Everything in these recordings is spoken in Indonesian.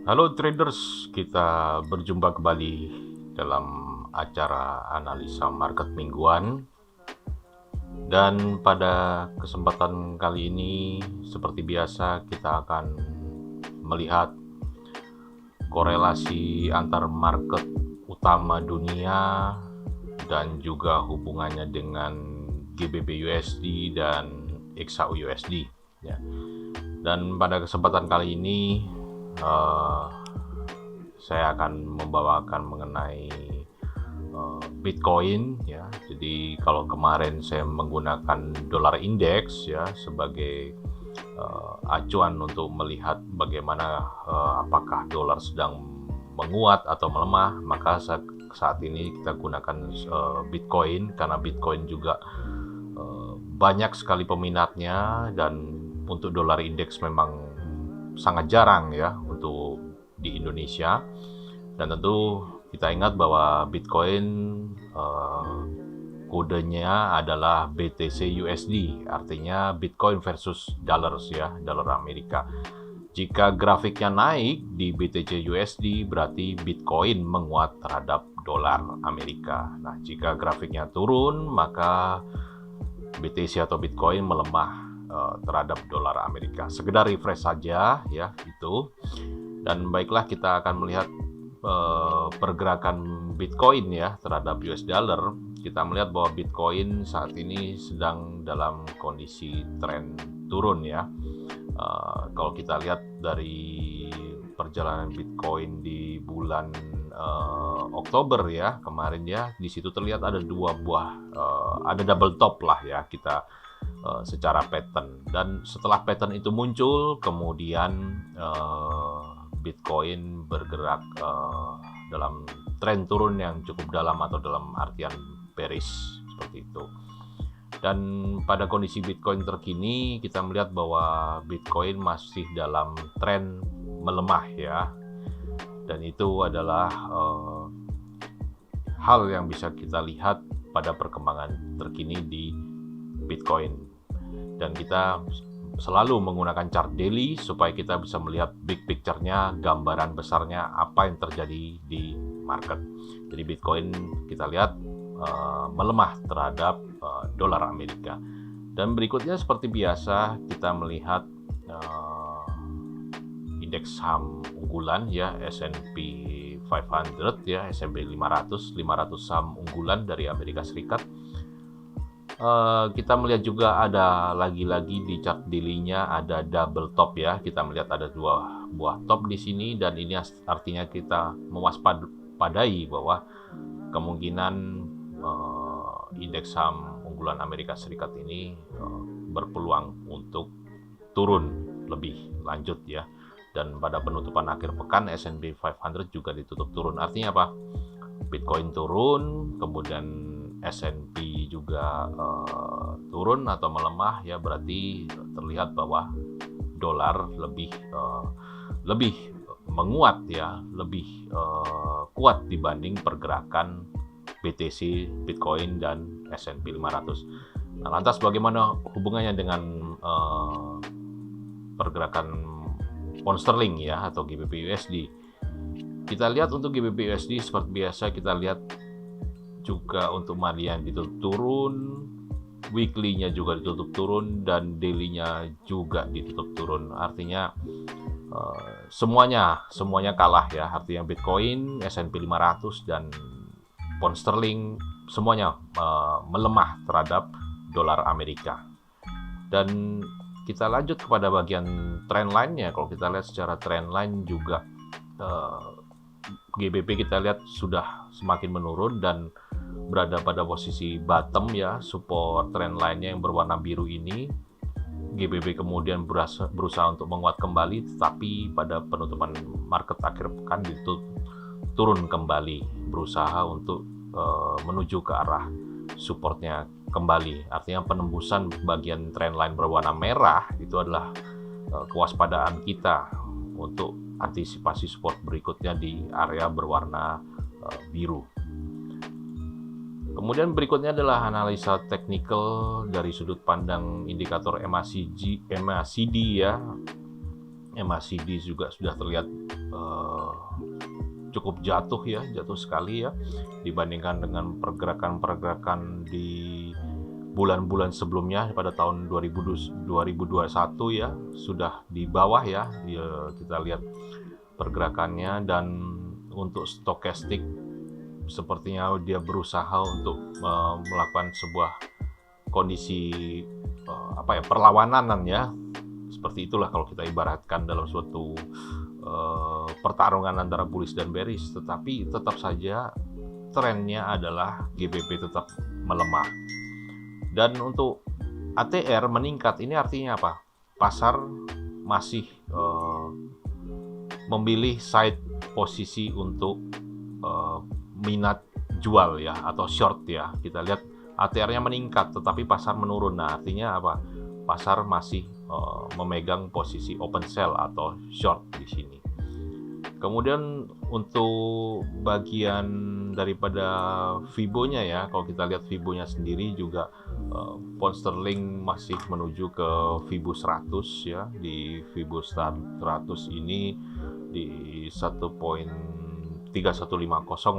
Halo traders, kita berjumpa kembali dalam acara analisa market mingguan. Dan pada kesempatan kali ini, seperti biasa, kita akan melihat korelasi antar market utama dunia dan juga hubungannya dengan GBP USD dan XAU USD. Ya. Dan pada kesempatan kali ini, saya akan membawakan mengenai Bitcoin ya. Jadi kalau kemarin saya menggunakan dolar index ya sebagai acuan untuk melihat bagaimana apakah dolar sedang menguat atau melemah, maka saat ini kita gunakan Bitcoin karena Bitcoin juga banyak sekali peminatnya, dan untuk dolar indeks memang sangat jarang ya untuk di Indonesia. Dan tentu kita ingat bahwa Bitcoin kodenya adalah BTC USD, artinya Bitcoin versus dollars ya, dolar Amerika. Jika grafiknya naik di BTC USD berarti Bitcoin menguat terhadap dolar Amerika. Nah, jika grafiknya turun maka BTC atau Bitcoin melemah terhadap dolar Amerika. Sekedar refresh saja ya itu. Dan baiklah, kita akan melihat pergerakan Bitcoin ya terhadap US dollar. Kita melihat bahwa Bitcoin saat ini sedang dalam kondisi tren turun ya. Kalau kita lihat dari perjalanan Bitcoin di bulan Oktober ya kemarin ya, di situ terlihat ada dua buah ada double top lah ya kita secara pattern. Dan setelah pattern itu muncul, kemudian Bitcoin bergerak dalam tren turun yang cukup dalam atau dalam artian bearish seperti itu. Dan pada kondisi Bitcoin terkini kita melihat bahwa Bitcoin masih dalam tren melemah ya. Dan itu adalah hal yang bisa kita lihat pada perkembangan terkini di Bitcoin. Dan kita selalu menggunakan chart daily supaya kita bisa melihat big picture-nya, gambaran besarnya apa yang terjadi di market. Jadi Bitcoin kita lihat melemah terhadap dolar Amerika. Dan berikutnya seperti biasa kita melihat indeks saham unggulan ya, S&P 500 ya, S&P 500 saham unggulan dari Amerika Serikat. Kita melihat juga ada lagi-lagi di chart daily-nya ada double top ya. Kita melihat ada dua buah top di sini, dan ini artinya kita mewaspadai bahwa kemungkinan indeks saham unggulan Amerika Serikat ini berpeluang untuk turun lebih lanjut ya. Dan pada penutupan akhir pekan S&P 500 juga ditutup turun. Artinya apa? Bitcoin turun, kemudian S&P juga turun atau melemah ya, berarti terlihat bahwa dolar lebih menguat ya, lebih kuat dibanding pergerakan BTC, Bitcoin dan S&P 500. Nah, lantas bagaimana hubungannya dengan pergerakan pound sterling ya atau GBP USD? Kita lihat untuk GBP USD seperti biasa, kita lihat juga untuk harian ditutup turun, weekly-nya juga ditutup turun, dan daily-nya juga ditutup turun. Artinya semuanya kalah ya. Artinya Bitcoin, S&P 500 dan pound sterling semuanya melemah terhadap dolar Amerika. Dan kita lanjut kepada bagian trend line-nya. Kalau kita lihat secara trend line juga GBP kita lihat sudah semakin menurun dan berada pada posisi bottom ya, support trend line-nya yang berwarna biru ini. GBP kemudian berusaha untuk menguat kembali, tetapi pada penutupan market akhir pekan itu turun kembali, berusaha untuk menuju ke arah supportnya kembali. Artinya penembusan bagian trend line berwarna merah itu adalah kewaspadaan kita untuk antisipasi support berikutnya di area berwarna biru. Kemudian berikutnya adalah analisa teknikal dari sudut pandang indikator MACD ya. MACD juga sudah terlihat cukup jatuh sekali ya dibandingkan dengan pergerakan-pergerakan di bulan-bulan sebelumnya pada tahun 2021 ya, sudah di bawah ya kita lihat pergerakannya. Dan untuk stokastik sepertinya dia berusaha untuk melakukan sebuah kondisi perlawanan ya, seperti itulah kalau kita ibaratkan dalam suatu pertarungan antara bullish dan bearish. Tetapi tetap saja trennya adalah GBP tetap melemah. Dan untuk ATR meningkat, ini artinya apa? Pasar masih memilih side posisi untuk minat jual ya, atau short ya. Kita lihat ATR-nya meningkat tetapi pasar menurun. Nah, artinya apa? Pasar masih memegang posisi open sell atau short di sini. Kemudian untuk bagian daripada Fibo-nya ya, kalau kita lihat Fibo-nya sendiri juga pound sterling masih menuju ke Fibo 100 ya. Di Fibo 100 ini di 1.3150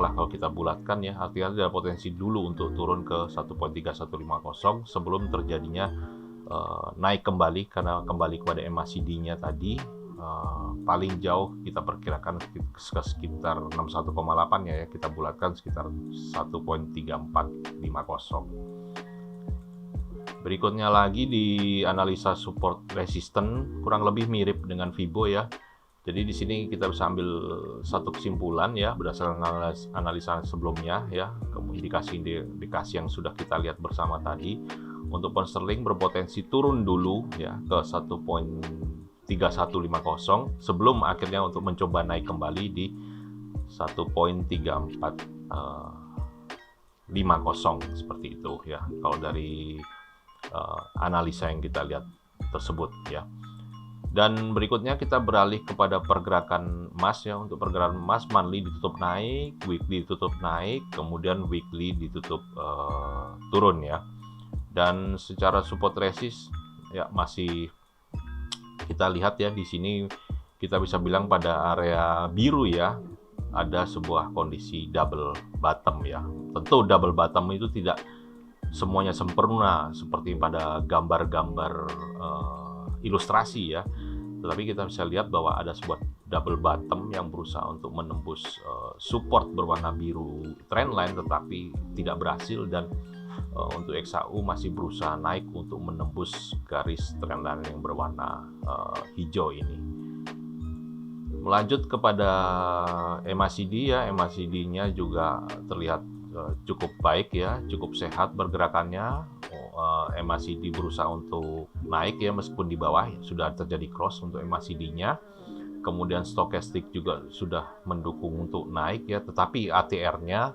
lah kalau kita bulatkan ya. Artinya ada potensi dulu untuk turun ke 1.3150 sebelum terjadinya naik kembali, karena kembali kepada MACD-nya tadi paling jauh kita perkirakan sekitar 61,8 ya, kita bulatkan sekitar 1.3450. Berikutnya lagi di analisa support resisten kurang lebih mirip dengan Fibo ya. Jadi di sini kita bisa ambil satu kesimpulan ya berdasarkan analisa sebelumnya ya, indikasi yang sudah kita lihat bersama tadi. Untuk pound sterling berpotensi turun dulu ya ke 1.3150 sebelum akhirnya untuk mencoba naik kembali di 1.3450 seperti itu ya, kalau dari analisa yang kita lihat tersebut ya. Dan berikutnya kita beralih kepada pergerakan emas ya. Untuk pergerakan emas, monthly ditutup naik, weekly ditutup naik, kemudian weekly ditutup turun ya. Dan secara support resist ya masih kita lihat ya, di sini kita bisa bilang pada area biru ya ada sebuah kondisi double bottom ya. Tentu double bottom itu tidak semuanya sempurna seperti pada gambar-gambar ilustrasi ya, tetapi kita bisa lihat bahwa ada sebuah double bottom yang berusaha untuk menembus support berwarna biru trendline tetapi tidak berhasil. Dan untuk XAU masih berusaha naik untuk menembus garis trendline yang berwarna hijau ini. Melanjut kepada MACD ya, MACD-nya juga terlihat cukup baik ya, cukup sehat pergerakannya. MACD berusaha untuk naik ya, meskipun di bawah sudah terjadi cross untuk MACD-nya. Kemudian stokastik juga sudah mendukung untuk naik ya, tetapi ATR-nya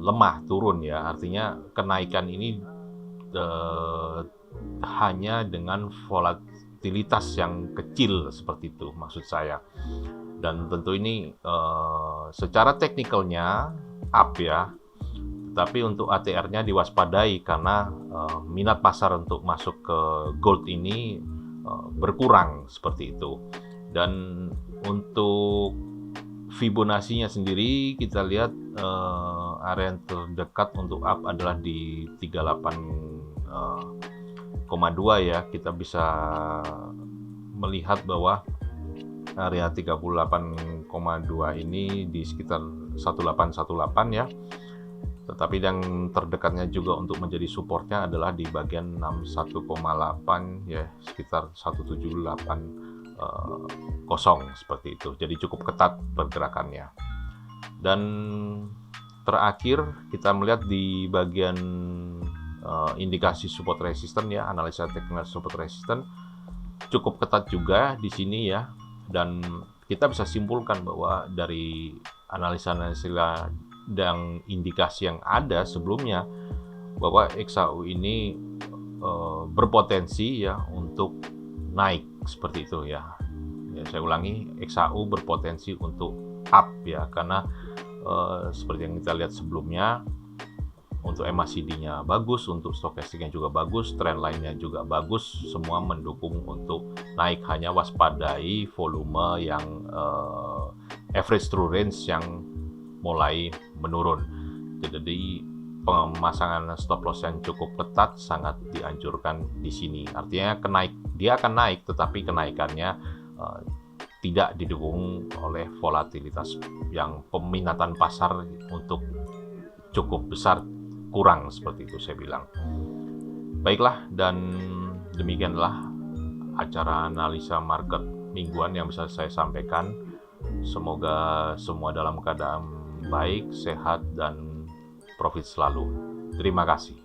lemah turun ya. Artinya kenaikan ini hanya dengan volatilitas yang kecil seperti itu maksud saya. Dan tentu ini secara teknikalnya up ya, tapi untuk ATR-nya diwaspadai karena minat pasar untuk masuk ke gold ini berkurang seperti itu. Dan untuk Fibonacci-nya sendiri kita lihat area yang terdekat untuk up adalah di 38,2 ya. Kita bisa melihat bahwa area 38,2 ini di sekitar 1818 ya. Tetapi yang terdekatnya juga untuk menjadi supportnya adalah di bagian 61,8 ya, sekitar 178 kosong seperti itu. Jadi cukup ketat pergerakannya. Dan terakhir kita melihat di bagian indikasi support resisten ya, analisa teknikal support resisten cukup ketat juga di sini ya. Dan kita bisa simpulkan bahwa dari analisa dan indikasi yang ada sebelumnya bahwa XAU ini berpotensi ya untuk naik seperti itu ya. Saya ulangi, XAU berpotensi untuk up ya, karena seperti yang kita lihat sebelumnya untuk MACD-nya bagus, untuk stokastiknya juga bagus, trend line-nya juga bagus, semua mendukung untuk naik. Hanya waspadai volume yang average true range yang mulai menurun. Jadi pemasangan stop loss yang cukup ketat sangat dianjurkan di sini. Artinya dia akan naik, tetapi kenaikannya tidak didukung oleh volatilitas yang peminatan pasar untuk cukup besar kurang, seperti itu saya bilang. Baiklah, dan demikianlah acara analisa market mingguan yang bisa saya sampaikan. Semoga semua dalam keadaan baik, sehat, dan profit selalu. Terima kasih.